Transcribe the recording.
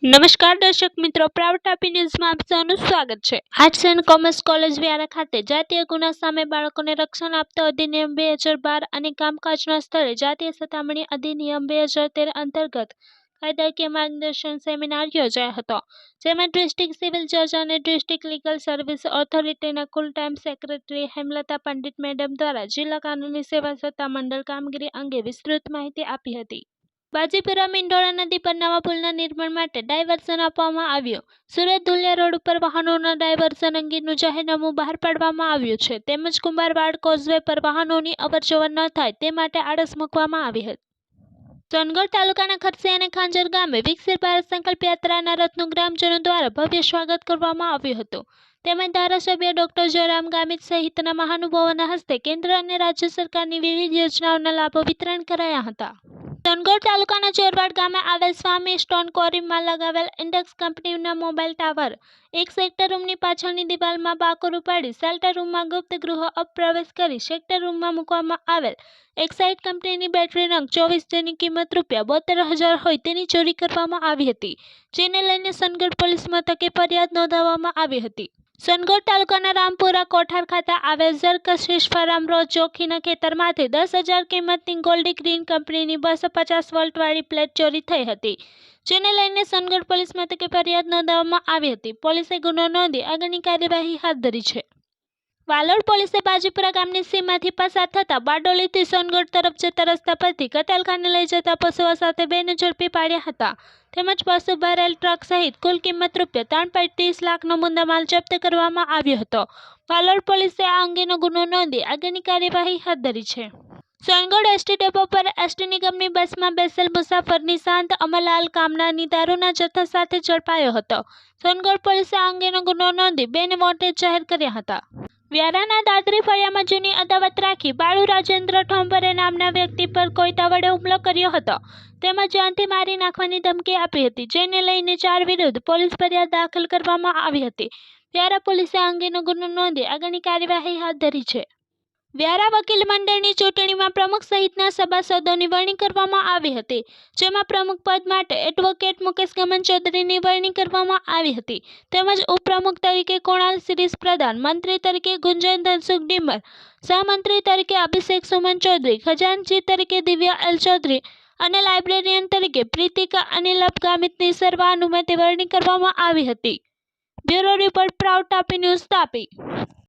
નમસ્કાર દર્શક મિત્રો, પ્રાઉડ ટાપી ન્યૂઝમાં આપ સૌનું સ્વાગત છે। Arts and commerce college Vyara ખાતે જાતીય ગુના સામે બાળકોને રક્ષણ આપતો અધિનિયમ 2012 અને કામકાજના સ્થળે જાતીય સતામણી અધિનિયમ 2013 અંતર્ગત કાયદાકીય માર્ગદર્શન સેમિનાર યોજાયો હતો, જેમાં ડિસ્ટ્રિક્ટ સિવિલ જજ અને ડિસ્ટ્રિક્ટ લીગલ સર્વિસ ઓથોરિટીના full time secretary Hemlata Pandit madam દ્વારા જિલ્લા કાનૂની સેવા સત્તામંડળ કામગીરી અંગે વિસ્તૃત માહિતી આપી હતી। બાજીપુરા મીંઢોળા નદી પર નવા પુલના નિર્માણ માટે ડાયવર્ઝન આપવામાં આવ્યું। સુરત ધુલિયા રોડ ઉપર વાહનોના ડાયવર્ઝન અંગેનું જાહેરનામું બહાર પાડવામાં આવ્યું છે, તેમજ કુંભારવાડ કોઝવે પર વાહનોની અવરજવર ન થાય તે માટે આડસ મૂકવામાં આવી હતી। સોનગઢ તાલુકાના ખરસી અને ખાંજર ગામે વિકસિત ભારત સંકલ્પ યાત્રાના રથનું ગ્રામજનો દ્વારા ભવ્ય સ્વાગત કરવામાં આવ્યું હતું, તેમજ ધારાસભ્ય ડોક્ટર જયરામ ગામિત સહિતના મહાનુભાવોના હસ્તે કેન્દ્ર અને રાજ્ય સરકારની વિવિધ યોજનાઓના લાભો વિતરણ કરાયા હતા। સોનગઢ તાલુકાના ચોરવાડ ગામે આવેલ સ્વામી સ્ટોન કોરીમાં લગાવેલ ઇન્ડેક્સ કંપનીના મોબાઈલ ટાવર એક શેલ્ટર રૂમની પાછળની દિવાલમાં બાકોર ઉપાડી શેલ્ટર રૂમમાં ગુપ્ત ગૃહો પ્રવેશ કરી શેલ્ટર રૂમમાં મૂકવામાં આવેલ એક્સાઇડ કંપનીની બેટરી નંગ 24 જેની કિંમત રૂપિયા 72,000 હોય તેની ચોરી કરવામાં આવી હતી, જેને લઈને સોનગઢ પોલીસ મથકે ફરિયાદ નોંધાવવામાં આવી હતી। સોનગઢ તાલુકાના રામપુરા કોઠાર ખાતે આવેલ ઝરકશીશ ફાર્મ રોડ ચોકીના ખેતરમાંથી 10,000 કિંમતની ગોલ્ડી ગ્રીન કંપનીની 250 વોલ્ટવાળી પ્લેટ ચોરી થઈ હતી, જેને લઈને સોનગઢ પોલીસ મથકે ફરિયાદ નોંધાવવામાં આવી હતી। પોલીસે ગુનો નોંધી આગળની કાર્યવાહી હાથ ધરી છે। વાલોડ પોલીસે બાજીપુરા ગામની સીમમાંથી પસાર થતા બારડોલીથી સોનગઢ તરફ જતા રસ્તા પરથી કતલખાને લઈ જતા પશુઓ સાથે બેને ઝડપી પાડ્યા હતા, તેમજ પશુ ભરેલ ટ્રક સહિત કુલ કિંમત રૂપિયા 3.30 લાખનો મુદ્દામાલ જપ્ત કરવામાં આવ્યો હતો। વાલોડ પોલીસે આ અંગેનો ગુનો નોંધી આગળની કાર્યવાહી હાથ ધરી છે। સોનગઢ એસટી ડેપો પર એસટી નિગમની બસમાં બેસેલ મુસાફર નિશાંત અમરલાલ કામનાની દારૂના જથ્થા સાથે ઝડપાયો હતો। સોનગઢ પોલીસે આ અંગેનો ગુનો નોંધી બેને વોન્ટેડ જાહેર કર્યા હતા। વ્યારાના દાદરી ફળિયામાં જૂની અદાવત રાખી બાળુ રાજેન્દ્ર ઠોંભરે નામના વ્યક્તિ પર કોયતા વડે હુમલો કર્યો હતો, તેમજ જાનથી મારી નાખવાની ધમકી આપી હતી, જેને લઈને 4 વિરુદ્ધ પોલીસ ફરિયાદ દાખલ કરવામાં આવી હતી। વ્યારા પોલીસે આ અંગેનો ગુનો નોંધી આગળની કાર્યવાહી હાથ ધરી છે। વ્યારા વકીલ મંડળની ચૂંટણીમાં પ્રમુખ સહિતના સભાસદોની વરણી કરવામાં આવી હતી, જેમાં પ્રમુખ પદ માટે એડવોકેટ મુકેશ ગમન ચૌધરીની વરણી કરવામાં આવી હતી, તેમજ ઉપપ્રમુખ તરીકે કુણાલ શિરીષ પ્રધાન, મંત્રી તરીકે ગુંજન ધનસુખ ડિમર, સહમંત્રી તરીકે અભિષેક સુમન ચૌધરી, ખજાનચી તરીકે દિવ્યા એલ ચૌધરી અને લાઇબ્રેરિયન તરીકે પ્રીતિકા અનિલપ ગામિતની સર્વાનુમતે વરણી કરવામાં આવી હતી। Bureau report, proud Tapi news, Tapi.